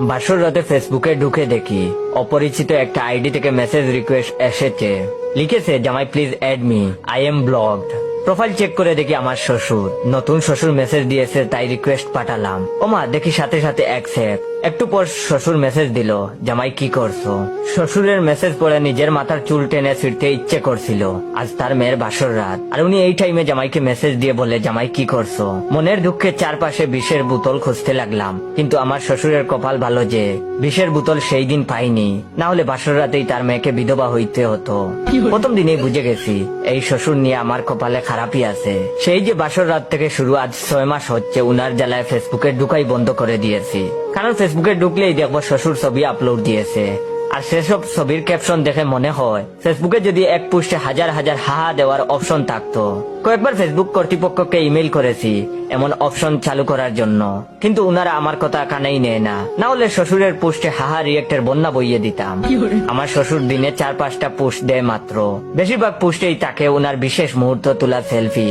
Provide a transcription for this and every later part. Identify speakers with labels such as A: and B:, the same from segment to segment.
A: বাসর রাতে ফেসবুকে ঢুকে দেখি অপরিচিত একটা আইডি থেকে মেসেজ রিকোয়েস্ট এসেছে। লিখেছে, জামাই please add me, I am blocked. Profile check করে দেখি আমার শ্বশুর। নতুন শ্বশুর মেসেজ দিয়েছে, তাই রিকোয়েস্ট পাঠালাম। ওমা, দেখি সাথে সাথে অ্যাকসেপ্ট। একটু পর শ্বশুর মেসেজ দিল, জামাই কি করছো? শ্বশুরের মেসেজ পড়ে নিজের মাথার চুল টেনে ছিঁড়তে ইচ্ছে করছিল। আজ তার মেয়ের বাসর রাত, আর উনি এই টাইমে জামাইকে মেসেজ দিয়ে বলে, জামাই কি করছো? মনের দুঃখে চারপাশে বিষের বোতল খুঁজতে লাগলাম, কিন্তু আমার শ্বশুরের কপাল ভালো যে বিষের বোতল সেই দিন পাইনি, না হলে বাসর রাতেই তার মেয়েকে বিধবা হইতে হতো। প্রথম দিনেই বুঝে গেছি এই শ্বশুর নিয়ে আমার কপালে খারাপই আছে। সেই যে বাসর রাত থেকে শুরু, আজ 6 মাস হচ্ছে উনার জ্বালায় ফেসবুকে ঢুকাই বন্ধ করে দিয়েছি। কারণ ফেসবুকে ঢুকলেই দেখবো শ্বশুর ছবি আপলোড দিয়েছে, আর সেসব ছবির ক্যাপশন দেখে মনে হয় ফেসবুকে যদি এক পোস্টে হাজার হাজার হাহা দেওয়ার অপশন থাকতো। কয়েকবার ফেসবুক কর্তৃপক্ষকে ইমেল করেছি এমন অপশন চালু করার জন্য, কিন্তু উনারা আমার কথা কানেই নেয় না। না হলে শ্বশুরের পোস্টে হাহা রিয়েক্টের বন্যা বইয়ে দিতাম। আমার শ্বশুর দিনে 4-5টা পোস্ট দেয় মাত্র। বেশিরভাগ পোস্টেই তাকে উনার বিশেষ মুহূর্ত তোলা সেলফি,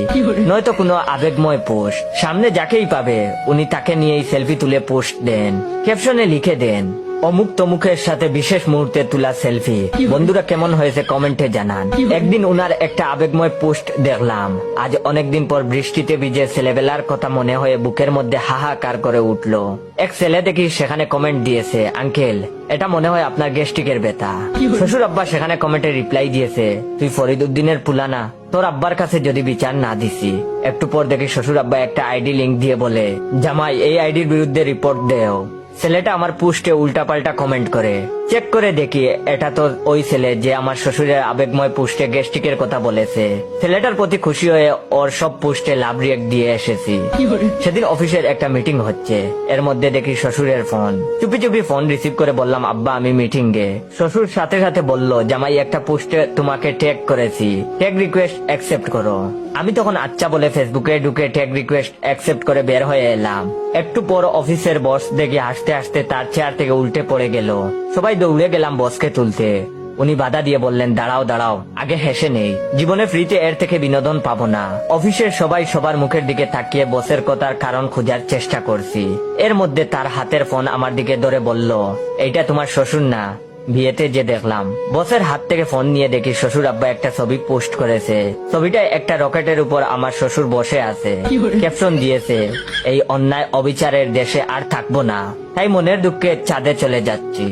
A: নয়তো কোনো আবেগময় পোস্ট। সামনে যাকেই পাবে উনি তাকে নিয়েই সেলফি তুলে পোস্ট দেন। ক্যাপশনে লিখে দেন, অমুক তমুকের সাথে বিশেষ মুহূর্তে তোলা সেলফি। বন্ধুরা, কেমন হয়েছে কমেন্টে জানান। একদিন উনার একটা আবেগময় পোস্ট দেখলাম। আজ অনেকদিন পর বৃষ্টিতে ভিজে ছেলেবেলার কথা মনে হয়ে বুকের মধ্যে হাহাকার করে উঠলো। এক ছেলে দেখি সেখানে কমেন্ট দিয়েছে, আঙ্কেল এটা মনে হয় আপনার গ্যাস্ট্রিকের ব্যথা। শ্বশুর আব্বা সেখানে কমেন্টে রিপ্লাই দিয়েছে, তুই ফরিদ উদ্দিনের পুলানা, তোর আব্বার কাছে যদি বিচার না দিছি। একটু পর দেখি শ্বশুর আব্বা একটা আইডি লিংক দিয়ে বলে, জামাই এই আইডির বিরুদ্ধে রিপোর্ট দেও। ছেলেটা আমার পোস্টে উল্টাপাল্টা কমেন্ট করে। চেক করে দেখি এটা তো ওই ছেলে যে আমার শ্বশুরের আবেগময় পোস্টে গ্যাস্ট্রিকের কথা বলেছে। ছেলেটার প্রতি খুশি হয়ে ওর সব পোস্টে লাভ রিয়েক্ট দিয়ে এসেছি। সেদিন অফিসের একটা মিটিং হচ্ছে, এর মধ্যে দেখি শ্বশুরের ফোন। চুপি চুপি ফোন রিসিভ করে বললাম, আব্বা আমি মিটিং এ। শ্বশুর সাথে সাথে বলল, জামাই একটা পোস্টে তোমাকে ট্যাগ করেছি, ট্যাগ রিকোয়েস্ট অ্যাকসেপ্ট করো। আমি তখন আচ্ছা বলে ফেসবুকে ঢুকে ট্যাগ রিকোয়েস্ট অ্যাকসেপ্ট করে বের হয়ে এলাম। একটু পর অফিসের বস দেখি হাসতে হাসতে তার চেয়ার থেকে উল্টে পড়ে গেল। সবাই দৌড়ে গেলাম বসকে তুলতে। উনি বাধা দিয়ে বললেন, দাঁড়াও দাঁড়াও, আগে হেসে নেই, জীবনে ফ্রিতে এর থেকে বিনোদন পাবো না। অফিসের সবাই সবার মুখের দিকে তাকিয়ে বসের কথার কারণ খোঁজার চেষ্টা করছি। এর মধ্যে তার হাতের ফোন আমার দিকে ধরে বলল, এইটা তোমার শ্বশুর না? বিয়েতে যে দেখলাম। বসের হাত থেকে ফোন নিয়ে দেখি শ্বশুর আব্বা একটা ছবি পোস্ট করেছে। ছবিটা একটা রকেটের উপর আমার শ্বশুর বসে আছে। ক্যাপশন দিয়েছে, এই অন্যায় অবিচারের দেশে আর থাকবো না, তাই মনের দুঃখে চাঁদে চলে যাচ্ছি।